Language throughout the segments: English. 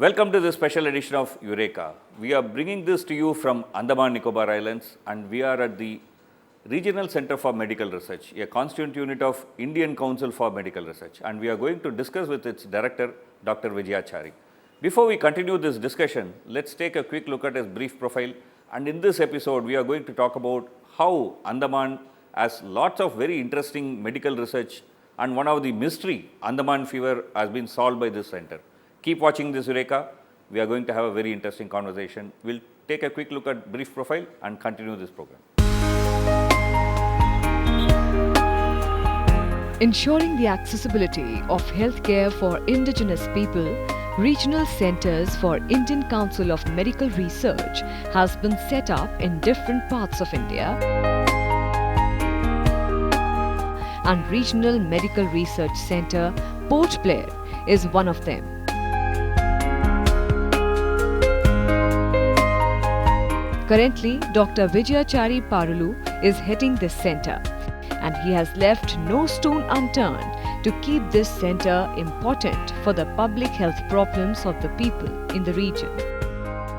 Welcome to this special edition of Eureka. We are bringing this to you from Andaman Nicobar Islands, and we are at the Regional Center for Medical Research, a constituent unit of Indian Council for Medical Research, and we are going to discuss with its director, Dr. Vijayachari. Before we continue this discussion, let's take a quick look at his brief profile, and in this episode, we are going to talk about how Andaman has lots of very interesting medical research, and one of the mystery, Andaman fever, has been solved by this center. Keep watching this Eureka. We are going to have a very interesting conversation. We'll take a quick look at brief profile and continue this program. Ensuring the accessibility of healthcare for indigenous people, Regional Centers for Indian Council of Medical Research has been set up in different parts of India, and Regional Medical Research Center, Port Blair, is one of them. Currently, Dr. Vijayachari Paluru is heading this center, and he has left no stone unturned to keep this center important for the public health problems of the people in the region.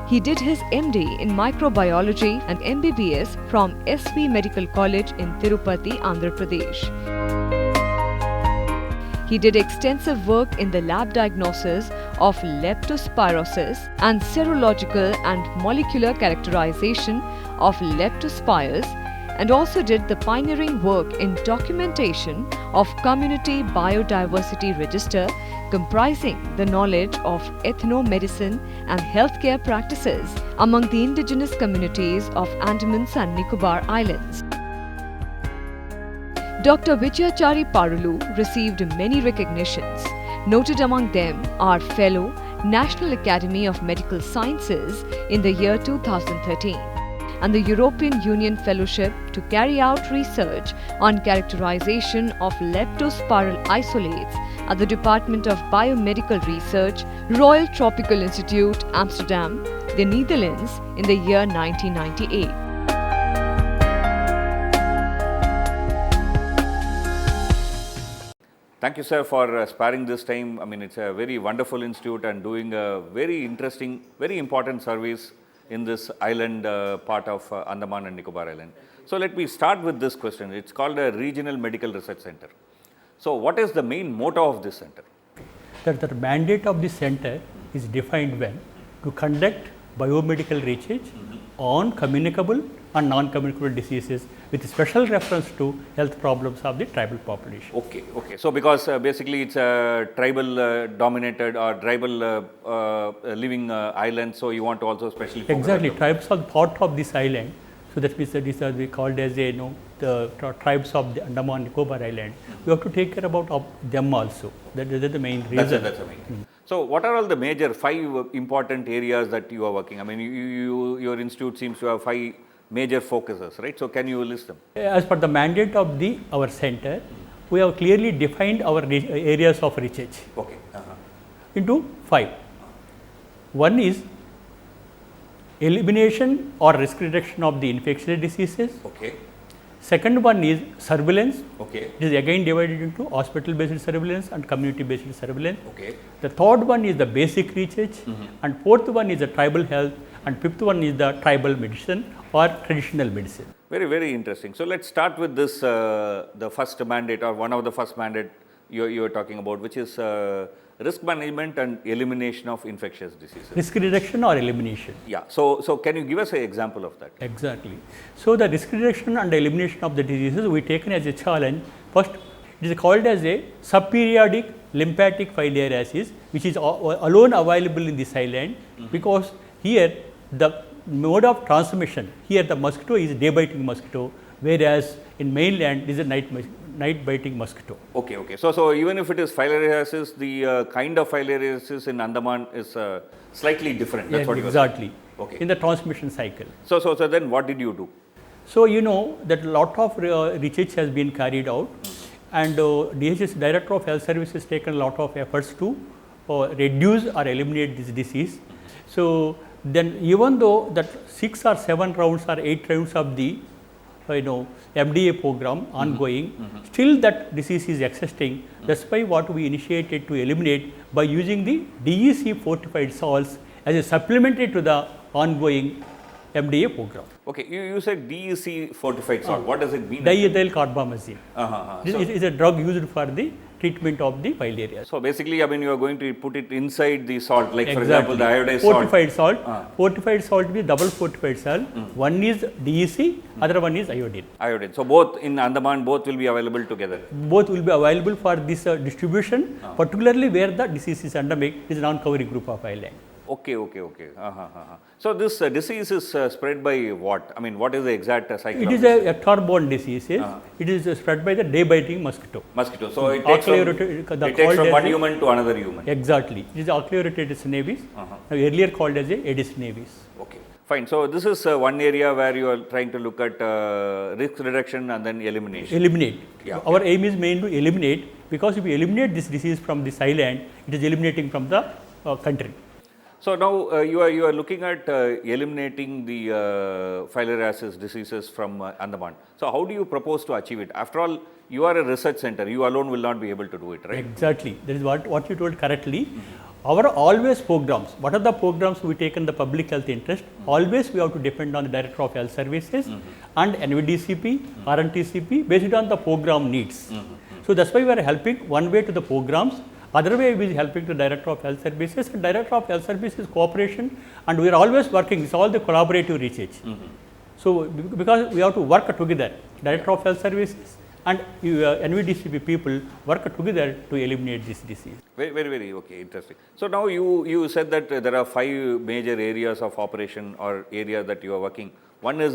He did his MD in microbiology and MBBS from SV Medical College in Tirupati, Andhra Pradesh. He did extensive work in the lab diagnosis of leptospirosis and serological and molecular characterization of leptospires, and also did the pioneering work in documentation of Community Biodiversity Register, comprising the knowledge of ethnomedicine and healthcare practices among the indigenous communities of Andaman and Nicobar Islands. Dr. Vijayachari Paluru received many recognitions. Noted among them are Fellow, National Academy of Medical Sciences in the year 2013, and the European Union Fellowship to carry out research on characterization of leptospiral isolates at the Department of Biomedical Research, Royal Tropical Institute, Amsterdam, the Netherlands, in the year 1998. Thank you, sir, for sparing this time. I mean, it's a very wonderful institute and doing a very interesting, very important service in this island part of Andaman and Nicobar Island. So let me start with this question. It's called a Regional Medical Research Center. So what is the main motto of this center? The mandate of this center is defined well to conduct biomedical research on communicable and non-communicable diseases with special reference to health problems of the tribal population. Okay. So because basically it's a tribal dominated or tribal living island, so you want to also specially focus. Exactly, tribes are part of this island. So that means that these are called as the tribes of the Andaman and Nicobar Island. We have to take care about them also. That is the main reason. That's the main. So what are all the major 5 important areas that you are working? I mean, your institute seems to have 5 major focuses, right? So can you list them? As per the mandate of our center, we have clearly defined our areas of research into 5. One is elimination or risk reduction of the infectious diseases. Okay. Second one is surveillance. Okay. It is again divided into hospital-based surveillance and community-based surveillance. Okay. The third one is the basic research, and fourth one is the tribal health, and fifth one is the tribal medicine or traditional medicine. Very, very interesting. So let's start with this, the first mandate or one of the first mandate you are talking about, which is risk management and elimination of infectious diseases. Risk reduction or elimination. Yeah. So can you give us an example of that? Exactly. So the risk reduction and elimination of the diseases we taken as a challenge. First, it is called as a subperiodic lymphatic filariasis, which is alone available in this island, because here the mode of transmission, here the mosquito is day biting mosquito, whereas in mainland is a night biting mosquito. Okay. So even if it is filariasis, the kind of filariasis in Andaman is slightly different. That's what you exactly. Okay. In the transmission cycle. So then what did you do? So you know that a lot of research has been carried out, and DHS Director of Health Services taken a lot of efforts to reduce or eliminate this disease. So then even though that 6 or 7 rounds or 8 rounds of the MDA program ongoing. Still that disease is existing. That's why what we initiated to eliminate by using the DEC fortified salts as a supplementary to the ongoing MDA program. Okay, you said DEC fortified salt. What does it mean? Diethyl carbamazine. This So, is a drug used for the treatment of the filariasis. so basically, I mean, you are going to put it inside the salt, like for example, the iodized fortified salt. salt. Fortified salt is double fortified salt. One is DEC, other one is iodine. Iodine. So both in Andaman, both will be available together. Both will be available for this distribution, particularly where the disease is endemic, is non-covering group of island. Okay. So this disease is spread by what? I mean, what is the exact cycle? It of is this? a vector-borne disease. It is spread by the day-biting mosquito. Mosquito. So it takes from one human to another human. Exactly. It is Oculorotatus navis, earlier called as a Aedes navis. Okay. Fine. So this is one area where you are trying to look at risk reduction and then elimination. Eliminate. Yeah. Our aim is main to eliminate, because if we eliminate this disease from this island, it is eliminating from the country. So now you are looking at eliminating the filariasis diseases from Andaman. So how do you propose to achieve it? After all, you are a research center. You alone will not be able to do it, right? Exactly. That is what you told correctly. Our always programs, what are the programs we take in the public health interest? Always we have to depend on the Director of Health Services and NVDCP, RNTCP based on the program needs. So that's why we are helping one way to the programs. Other way we is helping to Director of Health Services, and Director of Health Services cooperation, and we are always working, it's all the collaborative research. So because we have to work together, Director of Health Services and NVDCP people work together to eliminate this disease. Very okay, interesting. So now you said that there are 5 major areas of operation or areas that you are working. One is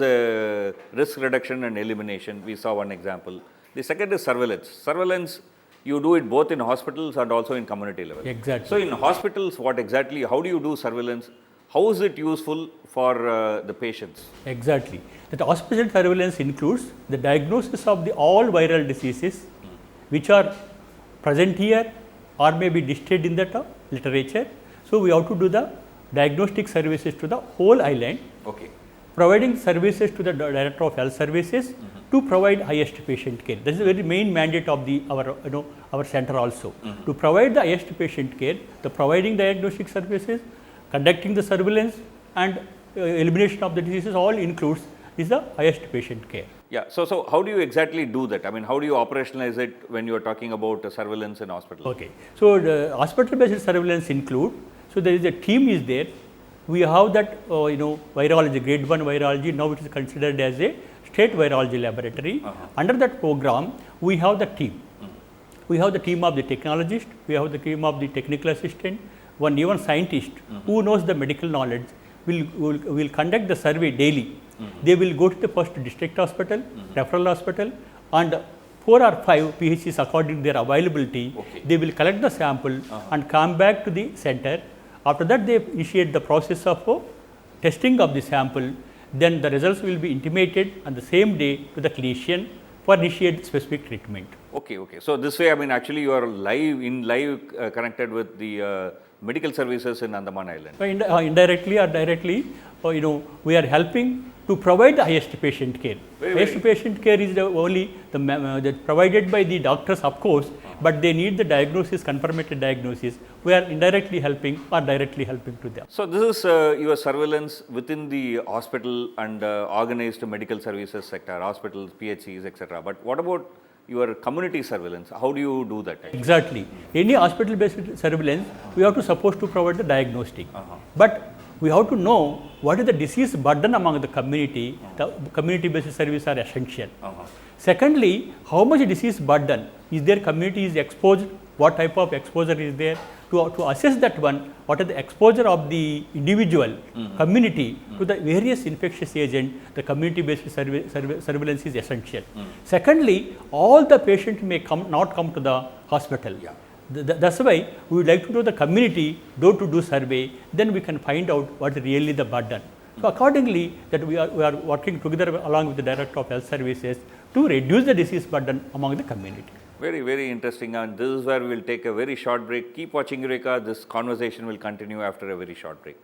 risk reduction and elimination. We saw one example. The second is surveillance. Surveillance, you do it both in hospitals and also in community level. Exactly. So in hospitals, how do you do surveillance? How is it useful for the patients? Exactly. That hospital surveillance includes the diagnosis of the all viral diseases which are present here or may be listed in the literature. So we have to do the diagnostic services to the whole island. Okay. Providing services to the Director of Health Services to provide highest patient care. That is the very main mandate of our center also. To provide the highest patient care, the providing diagnostic services, conducting the surveillance and elimination of the diseases all includes is the highest patient care. Yeah. So how do you exactly do that? I mean, how do you operationalize it when you are talking about surveillance in hospital? Okay. So the hospital-based surveillance include. So there is a team is there. We have that virology, grade 1 virology. Now it is considered as a state virology laboratory. Under that program, we have the team. We have the team of the technologist. We have the team of the technical assistant. One even scientist who knows the medical knowledge will conduct the survey daily. They will go to the first district hospital, referral hospital, and 4 or 5 PHCs according to their availability. Okay. They will collect the sample and come back to the center. After that, they initiate the process of testing of the sample. Then the results will be intimated on the same day to the clinician for initiate specific treatment. Okay. So this way, I mean, actually you are live connected with the medical services in Andaman Island. Indirectly or directly, we are helping to provide the highest patient care. Highest patient care is only provided by the doctors, of course, but they need the diagnosis, confirmed diagnosis. We are indirectly helping or directly helping to them. So this is your surveillance within the hospital and organized medical services sector, hospitals, PHCs, etc. But what about your community surveillance? How do you do that? Exactly. Any hospital-based surveillance, we have to supposed to provide the diagnostic. But we have to know what is the disease burden among the community. The community-based services are essential. Secondly, how much disease burden is there? Community is exposed. What type of exposure is there? To assess that one, what is the exposure of the individual community to the various infectious agent, the community-based surveillance is essential. Secondly, all the patients may not come to the hospital. Yeah. That's why we would like to do the community door-to-door survey, then we can find out what is really the burden. So accordingly, that we are working together along with the Director of Health Services to reduce the disease burden among the community. Very interesting, and this is where we will take a very short break. Keep watching Eureka. This conversation will continue after a very short break.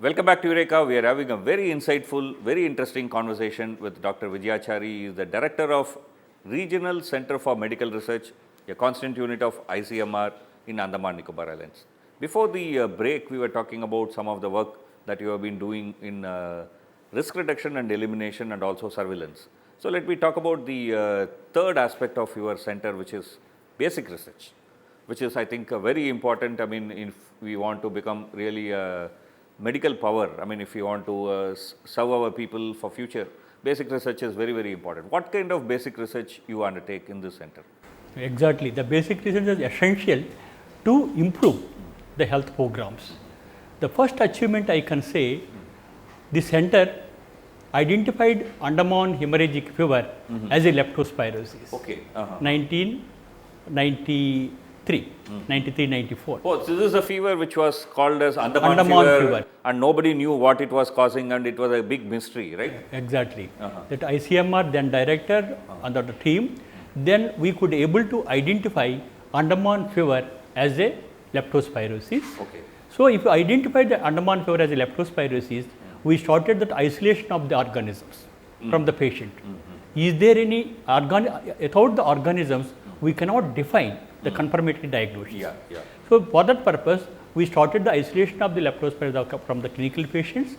Welcome back to Eureka. We are having a very insightful, very interesting conversation with Dr. Vijayachari. He is the Director of Regional Center for Medical Research, a constant unit of ICMR in Andaman Nicobar Islands. Before the break, we were talking about some of the work that you have been doing in risk reduction and elimination and also surveillance. So, let me talk about the third aspect of your center, which is basic research, which is I think very important. I mean, if we want to become really a medical power, I mean, if we want to serve our people for future, basic research is very, very important. What kind of basic research you undertake in this center? Exactly. The basic research is essential to improve the health programs. The first achievement I can say, the center identified Andaman hemorrhagic fever as a leptospirosis. Okay. 1993, 93-94. Oh, so this is a fever which was called as Andaman fever, and nobody knew what it was causing, and it was a big mystery, right? Exactly. That ICMR then director under the team, then we could able to identify Andaman fever as a leptospirosis. Okay. So, if you identify the Andaman fever as a leptospirosis, we started that isolation of the organisms from the patient. Is there any without the organisms, we cannot define the confirmatory diagnosis. So, for that purpose, we started the isolation of the leptospirosis from the clinical patients.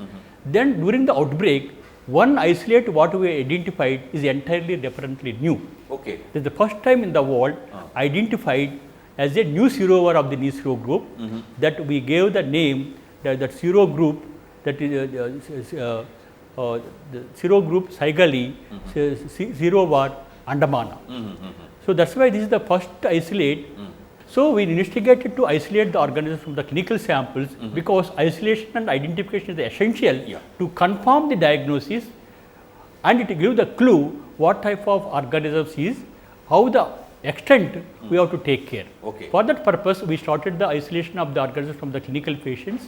Then, during the outbreak, one isolate what we identified is entirely differently new. Okay. This is the first time in the world identified as a new serover of the new sero group that we gave the name that sero group, that is the sero group Saigali serovar Andamana. So, that is why this is the first isolate. So, we investigated to isolate the organisms from the clinical samples because isolation and identification is essential to confirm the diagnosis, and it gives the clue what type of organisms is, how the extent we have to take care. Okay. For that purpose, we started the isolation of the organisms from the clinical patients.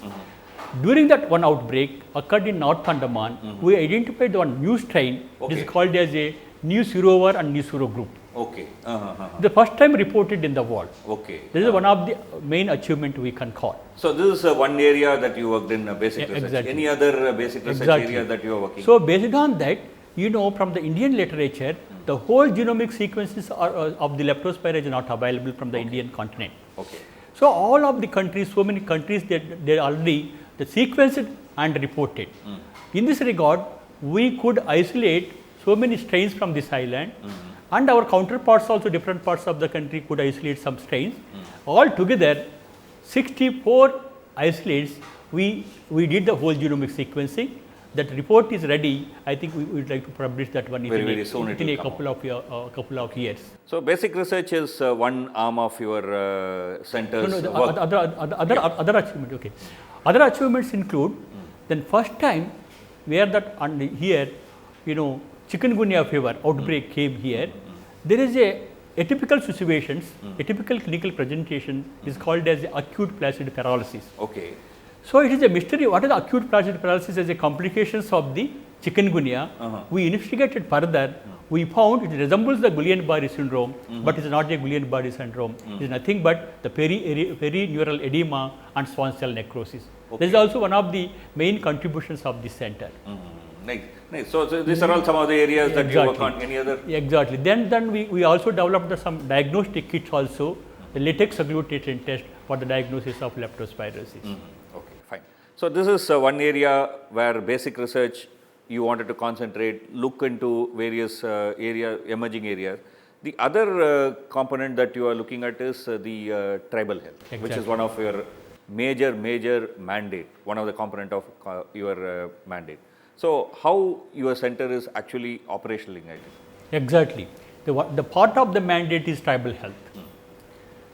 During that one outbreak occurred in North Andaman, we identified one new strain. It is called as a new serover and new sero group. Okay. The first time reported in the world. Okay. This is one of the main achievement we can call. So, this is one area that you worked in basic research. Exactly. Any other basic research area that you are working? So, based on that, you know, from the Indian literature, the whole genomic sequences of the leptospirosis is not available from the Indian continent. Okay. So, all of the countries, so many countries, they already sequenced and reported. In this regard, we could isolate so many strains from this island, and our counterparts also, different parts of the country could isolate some strains. All together 64 isolates, we did the whole genomic sequencing. That report is ready. I think we would like to publish that one very soon in a couple of years. So, basic research is one arm of your center's the work. other achievement. Okay, other achievements include then first time where that here, you know, chikungunya fever outbreak came here. There is a atypical situations, atypical clinical presentation is called as acute flaccid paralysis. Okay. So, it is a mystery what is the acute flaccid paralysis as a complications of the chikungunya. We investigated further, we found it resembles the Guillain-Barré syndrome, but it is not a Guillain-Barré syndrome. It is nothing but the perineural edema and swan cell necrosis. This is also one of the main contributions of this center. Nice. So, these are all some of the areas that you work on. Any other? Exactly. Then we also developed some diagnostic kits also, the latex agglutination test for the diagnosis of leptospirosis. Okay, fine. So, this is one area where basic research you wanted to concentrate, look into various emerging areas. The other component that you are looking at is the tribal health, which is one of your major mandate, one of the component of your mandate. So, how your center is actually operationalizing it? Exactly. The part of the mandate is tribal health.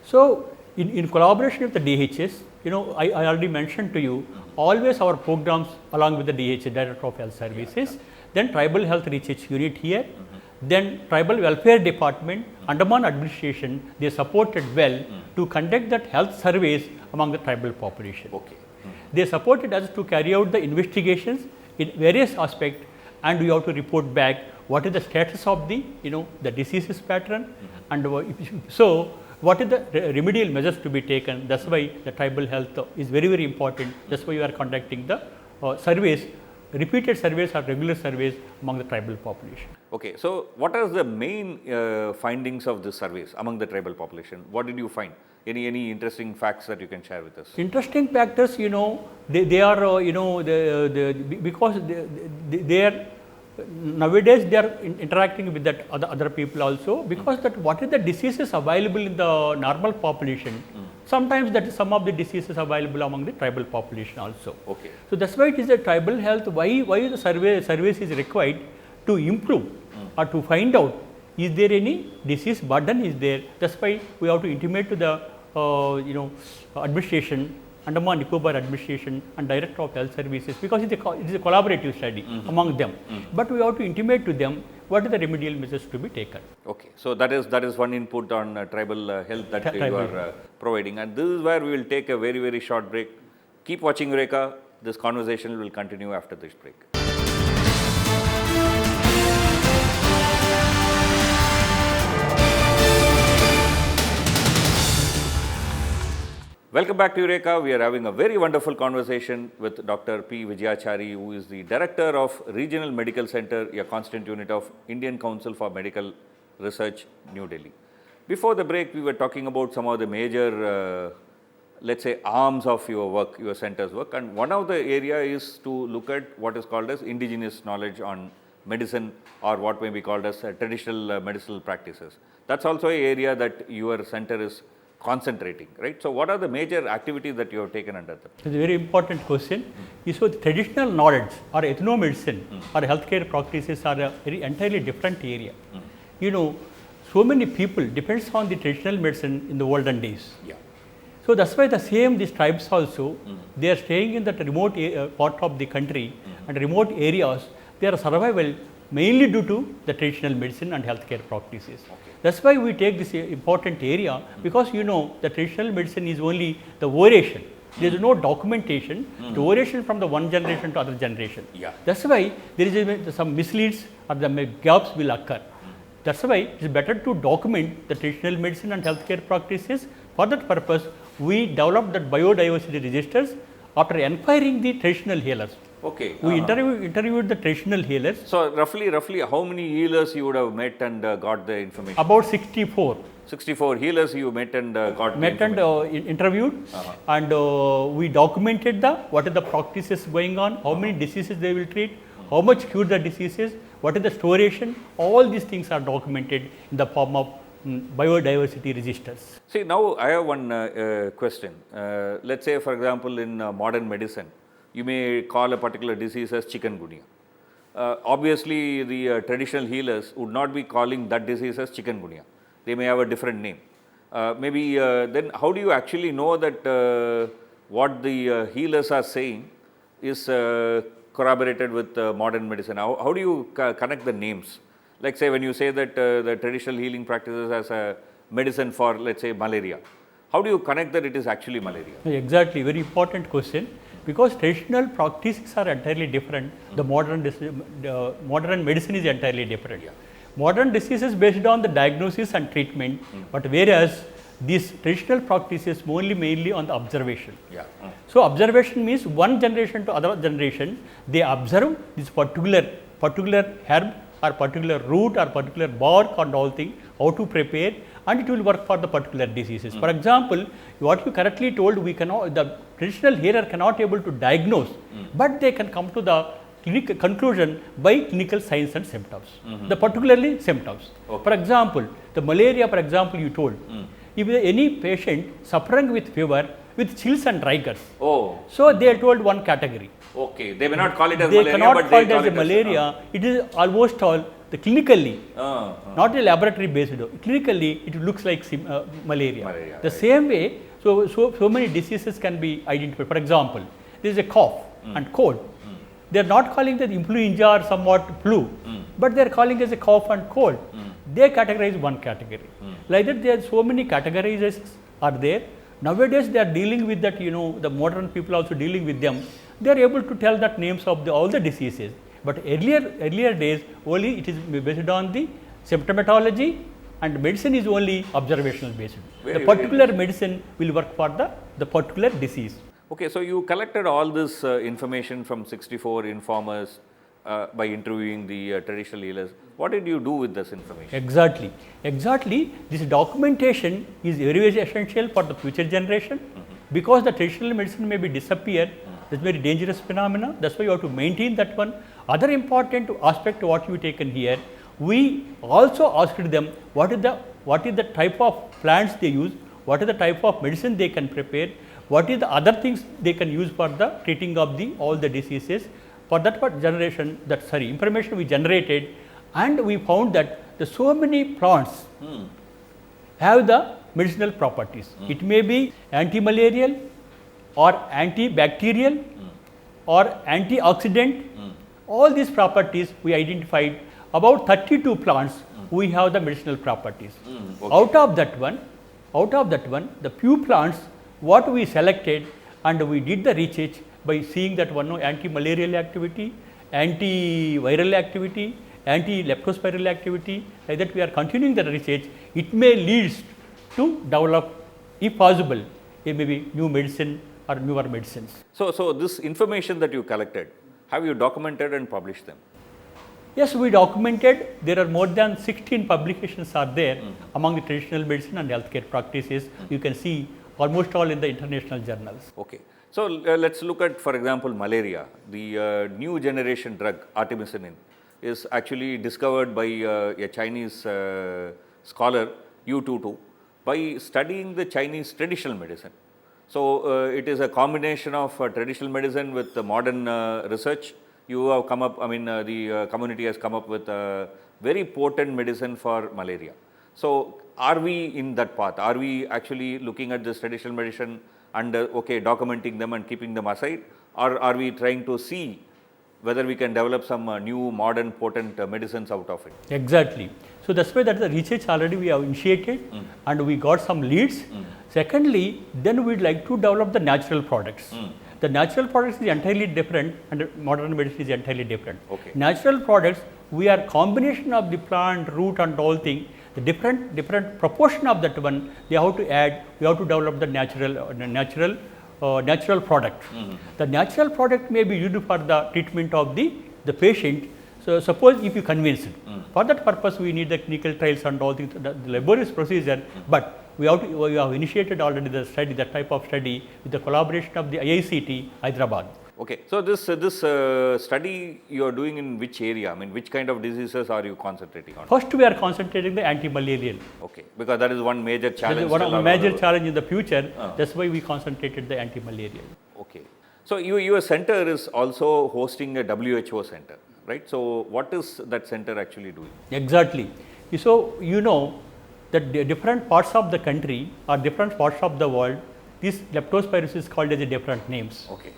So, in collaboration with the DHS, you know, I already mentioned to you, always our programs along with the DHS, Director of Health Services, then Tribal Health Research Unit here, then Tribal Welfare Department, Andaman Administration, they supported well to conduct that health surveys among the tribal population. Okay. They supported us to carry out the investigations in various aspects, and we have to report back what is the status of the, you know, the diseases pattern, and so what is the remedial measures to be taken. That's why the tribal health is very important. That's why we are conducting the surveys, repeated surveys or regular surveys among the tribal population. Okay, so what are the main findings of this surveys among the tribal population? What did you find? Any interesting facts that you can share with us? Interesting factors, they are, because they are nowadays they are interacting with that other people also, because that what is the diseases available in the normal population, sometimes that some of the diseases available among the tribal population also. Okay. So that's why it is a tribal health, why the surveys is required to improve or to find out is there any disease burden is there. That's why we have to intimate to the administration, Andaman Nicobar administration and Director of Health Services, because it is a collaborative study among them. But we have to intimate to them what are the remedial measures to be taken. Okay, so that is one input on tribal health that you are providing, and this is where we will take a very, very short break. Keep watching Eureka. This conversation will continue after this break. Welcome back to Eureka. We are having a very wonderful conversation with Dr. P. Vijayachari, who is the Director of Regional Medical Center, a constant unit of Indian Council for Medical Research, New Delhi. Before the break, we were talking about some of the major, let's say, arms of your work, your center's work, and one of the area is to look at what is called as indigenous knowledge on medicine, or what may be called as traditional medicinal practices. That's also an area that your center is concentrating, right? So what are the major activities that you have taken under them? It's a very important question. So the traditional knowledge or ethnomedicine or healthcare practices are a very entirely different area. So many people depends on the traditional medicine in the olden days. Yeah. So that's why these tribes also, they are staying in that remote part of the country and remote areas. Their survival mainly due to the traditional medicine and healthcare practices. Okay. That's why we take this important area, because the traditional medicine is only the variation. There is no documentation, the variation from the one generation to other generation. Yeah. That's why there is some misleads or the gaps will occur. That's why it is better to document the traditional medicine and healthcare practices. For that purpose, we developed that biodiversity registers after inquiring the traditional healers. Okay. We interviewed the traditional healers. So roughly how many healers you would have met and got the information? About 64. 64 healers you met and got met and interviewed, and we documented what are the practices going on, how many diseases they will treat, how much cure the diseases, what is the storation. All these things are documented in the form of biodiversity registers. See, now I have one question. Let's say, for example, in modern medicine, you may call a particular disease as chikungunya. Obviously, the traditional healers would not be calling that disease as chikungunya. They may have a different name. Then how do you actually know that what the healers are saying is corroborated with modern medicine? How do you connect the names? Like say when you say that the traditional healing practices as a medicine for, let's say, malaria, how do you connect that it is actually malaria? Exactly, very important question. Because traditional practices are entirely different, the modern medicine is entirely different. Yeah. Modern diseases based on the diagnosis and treatment, but whereas these traditional practices mainly on the observation. Yeah. So observation means one generation to other generation, they observe this particular herb or particular root or particular bark and all things, how to prepare, and it will work for the particular diseases. For example, what you correctly told, the traditional healer cannot able to diagnose, but they can come to the clinical conclusion by clinical signs and symptoms, the particularly symptoms. Okay. For example, the malaria, for example, you told, if any patient suffering with fever, with chills and rigors, so they are told one category. Okay, they may not call it as they malaria, cannot but call they it call as it a malaria. It is almost all the clinically, not a laboratory based. Clinically, it looks like malaria. The same way, so many diseases can be identified. For example, there is a cough and cold. They are not calling that influenza or somewhat flu, but they are calling as a cough and cold. They categorize one category. Like that, there are so many categorizations are there. Nowadays, they are dealing with that. The modern people also dealing with them. They are able to tell that names of all the diseases. But earlier days, only it is based on the symptomatology, and medicine is only observational based. The particular medicine will work for the particular disease. Okay, so you collected all this information from 64 informers by interviewing the traditional healers. What did you do with this information? Exactly. Exactly. This documentation is very, very essential for the future generation because the traditional medicine may be disappear. It's very dangerous phenomena. That's why you have to maintain that one. Other important aspect of what you taken here, we also asked them what is the type of plants they use, what is the type of medicine they can prepare, what is the other things they can use for the treating of all the diseases. For that information we generated, and we found that so many plants have the medicinal properties. It may be anti-malarial or antibacterial or antioxidant. All these properties we identified. About 32 plants we have the medicinal properties. Okay. Out of that one, the few plants what we selected, and we did the research by seeing that one anti-malarial activity, antiviral activity, anti-leptospiral activity, like that we are continuing the research. It may lead to develop, if possible, maybe new medicine or newer medicines. So this information that you collected, have you documented and published them? Yes, we documented. There are more than 16 publications are there among the traditional medicine and healthcare practices. You can see almost all in the international journals. Okay. So let's look at, for example, malaria. The new generation drug artemisinin is actually discovered by a Chinese scholar, Yu Tutu, by studying the Chinese traditional medicine. So it is a combination of traditional medicine with the modern research. You have come up, the community has come up with a very potent medicine for malaria. So are we in that path? Are we actually looking at this traditional medicine and documenting them and keeping them aside, or are we trying to see whether we can develop some new modern potent medicines out of it? Exactly. So that's why that the research already we have initiated and we got some leads. Secondly, then we'd like to develop the natural products. The natural products is entirely different and modern medicine is entirely different. Okay. Natural products, we are combination of the plant, root and all thing. The different proportion of that one, they have to add, we have to develop the natural product. The natural product may be used for the treatment of the patient. So suppose if you convince it, for that purpose we need the clinical trials and all things, the laborious procedure, but we have initiated already the study, that type of study with the collaboration of the IICT Hyderabad. Okay. So this study you are doing in which area? Which kind of diseases are you concentrating on? First we are concentrating the anti-malarial. Okay. Because that is one major challenge. One of the major challenge in the future. That's why we concentrated the anti-malarial. Okay. So your center is also hosting a WHO center, right? So what is that center actually doing? Exactly. So you know that the different parts of the country or different parts of the world, this leptospirosis is called as a different names. Okay.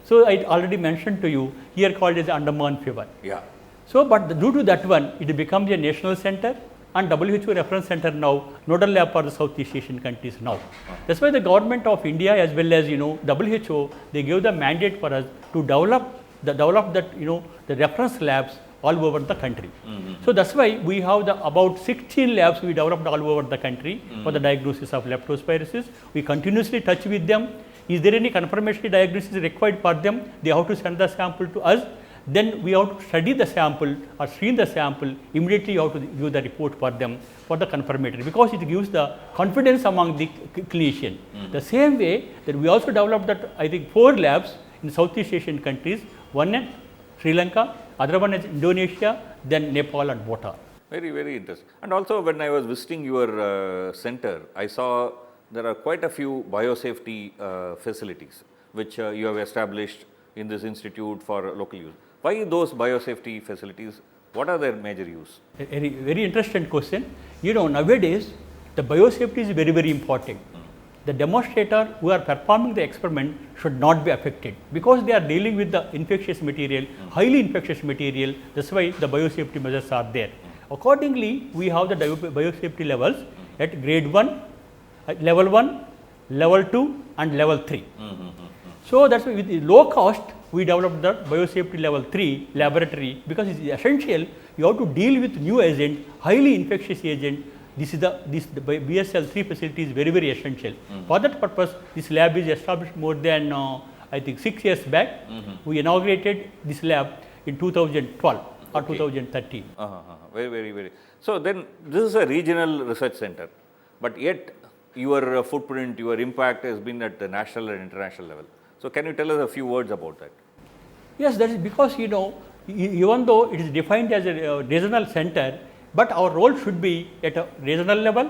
So I already mentioned to you, here called as Andaman fever. Yeah. So but due to that one, it becomes a national center and WHO reference center now, nodal lab for the Southeast Asian countries now. That's why the government of India as well as WHO, they gave the mandate for us to develop that the reference labs all over the country. So that's why we have about 16 labs we developed all over the country for the diagnosis of leptospirosis. We continuously touch with them. Is there any confirmatory diagnosis required for them? They have to send the sample to us. Then we have to study the sample or screen the sample. Immediately you have to give the report for them for the confirmatory, because it gives the confidence among the clinician. The same way that we also developed that, I think 4 labs in Southeast Asian countries, one in Sri Lanka, other one is Indonesia, then Nepal and Bhutan. Very, very interesting. And also when I was visiting your center, I saw there are quite a few biosafety facilities which you have established in this institute for local use. Why those biosafety facilities? What are their major use? A very interesting question. Nowadays the biosafety is very, very important. The demonstrator who are performing the experiment should not be affected, because they are dealing with the infectious material, highly infectious material. That's why the biosafety measures are there. Accordingly, we have the biosafety levels at grade 1, level 1, level 2 and level 3. So that's why with low cost we developed the biosafety level 3 laboratory, because it is essential. You have to deal with new agent, highly infectious agent, the BSL 3 facility is very, very essential. For that purpose, this lab is established more than I think 6 years back. We inaugurated this lab in 2012 or 2013. Very, very, very. So then this is a regional research center, but yet your footprint, your impact has been at the national and international level. So can you tell us a few words about that? Yes, that is because even though it is defined as a regional center, but our role should be at a regional level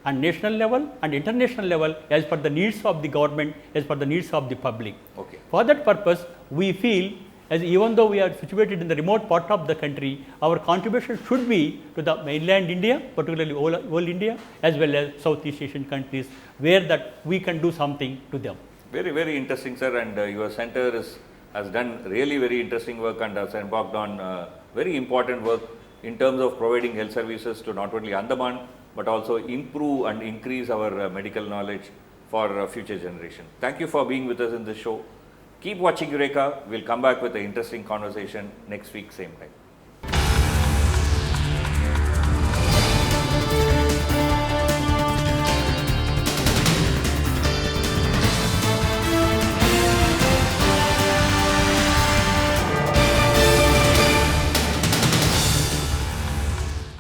and national level and international level as per the needs of the government, as per the needs of the public. Okay. For that purpose, we feel as even though we are situated in the remote part of the country, our contribution should be to the mainland India, particularly whole India, as well as Southeast Asian countries, where that we can do something to them. Very, very interesting, sir, and your center has done really very interesting work and has embarked on very important work in terms of providing health services to not only Andaman, but also improve and increase our medical knowledge for future generation. Thank you for being with us in this show. Keep watching Eureka. We'll come back with an interesting conversation next week, same time.